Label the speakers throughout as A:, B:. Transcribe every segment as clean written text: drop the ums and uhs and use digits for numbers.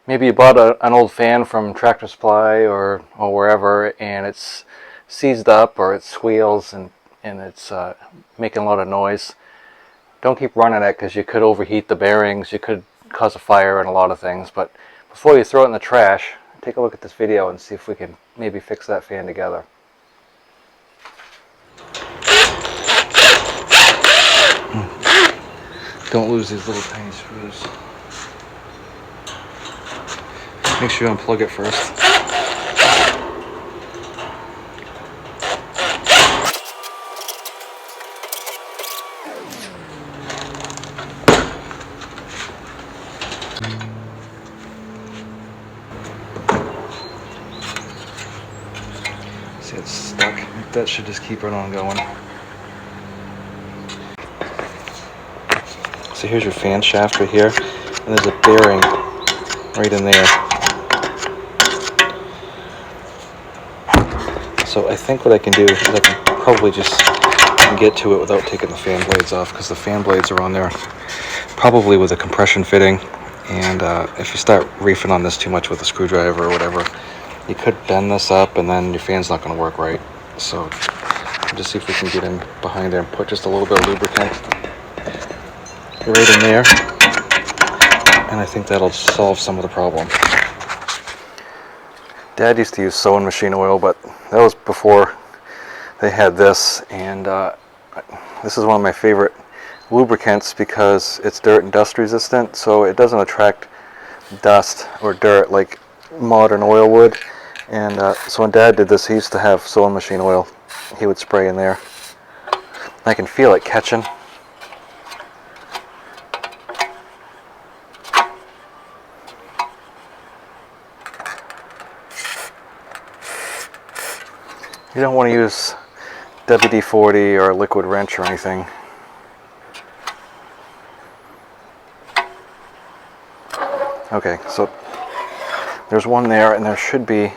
A: Maybe you bought an old fan from Tractor Supply or wherever, and it's seized up or it squeals and it's making a lot of noise. Don't keep running it because you could overheat the bearings, you could cause a fire and a lot of things. But before you throw it in the trash, take a look at this video and see if we can maybe fix that fan together. Don't lose these little tiny screws. Make sure you unplug it first. See, it's stuck. That should just keep it on going. So here's your fan shaft right here, and there's a bearing right in there. So I think what I can do is I can probably just get to it without taking the fan blades off, because the fan blades are on there probably with a compression fitting, and if you start reefing on this too much with a screwdriver or whatever, you could bend this up and then your fan's not going to work right. So just see if we can get in behind there and put just a little bit of lubricant right in there, and I think that'll solve some of the problem. Dad used to use sewing machine oil, but that was before they had this, and this is one of my favorite lubricants because it's dirt and dust resistant, so it doesn't attract dust or dirt like modern oil would. And so when Dad did this, he used to have sewing machine oil he would spray in there. I can feel it catching. You don't want to use WD-40 or a liquid wrench or anything. Okay, so there's one there, and there should be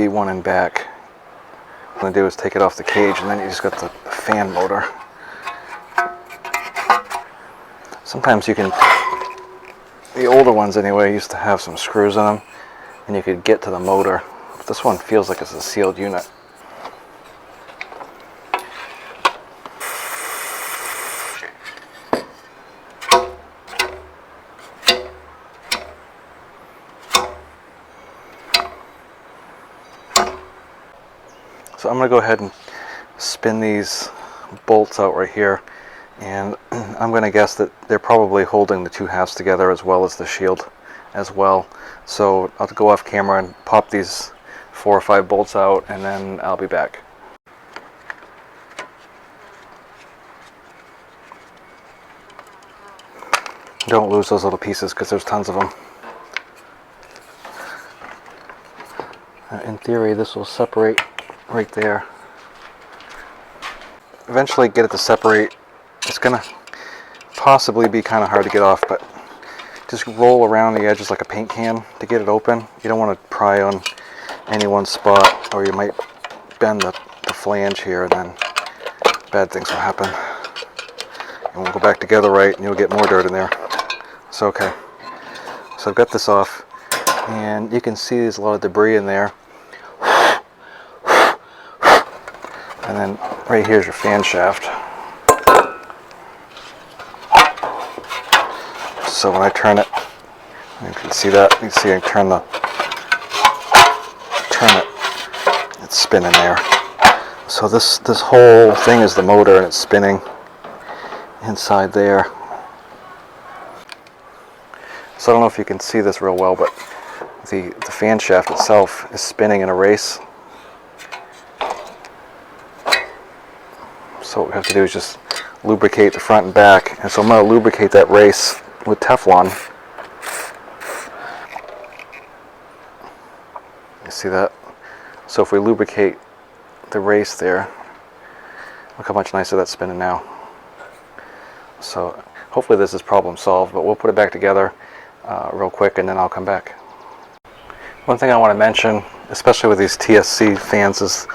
A: one in back. What I'm going to do is take it off the cage, and then you just got the fan motor. Sometimes you can, the older ones anyway, used to have some screws in them, and you could get to the motor. But this one feels like it's a sealed unit. So I'm going to go ahead and spin these bolts out right here, and I'm going to guess that they're probably holding the two halves together as well as the shield as well. So I'll go off camera and pop these 4 or 5 bolts out, and then I'll be back. Don't lose those little pieces because there's tons of them. In theory, this will separate right there. Eventually get it to separate. It's gonna possibly be kind of hard to get off, but just roll around the edges like a paint can to get it open. You don't want to pry on any one spot, or you might bend the flange here, and then bad things will happen. It won't go back together right, and you'll get more dirt in there. So okay, so I've got this off, and you can see there's a lot of debris in there. And then right here's your fan shaft. So when I turn it, you can see that. You can see I turn it, it's spinning there. So this whole thing is the motor, and it's spinning inside there. So I don't know if you can see this real well, but the fan shaft itself is spinning in a race. So what we have to do is just lubricate the front and back. And so I'm going to lubricate that race with Teflon. You see that? So if we lubricate the race there, look how much nicer that's spinning now. So hopefully this is problem solved, but we'll put it back together real quick, and then I'll come back. One thing I want to mention, especially with these TSC fans, is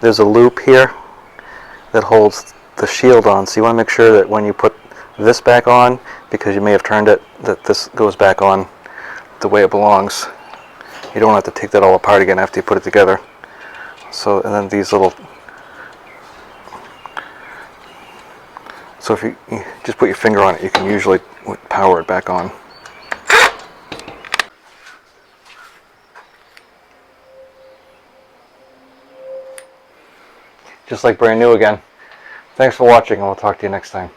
A: there's a loop here that holds the shield on, so you want to make sure that when you put this back on, because you may have turned it, that this goes back on the way it belongs. You don't have to take that all apart again after you put it together. So, and then these little, so if you just put your finger on it, you can usually power it back on. Just like brand new again. Thanks for watching, and we'll talk to you next time.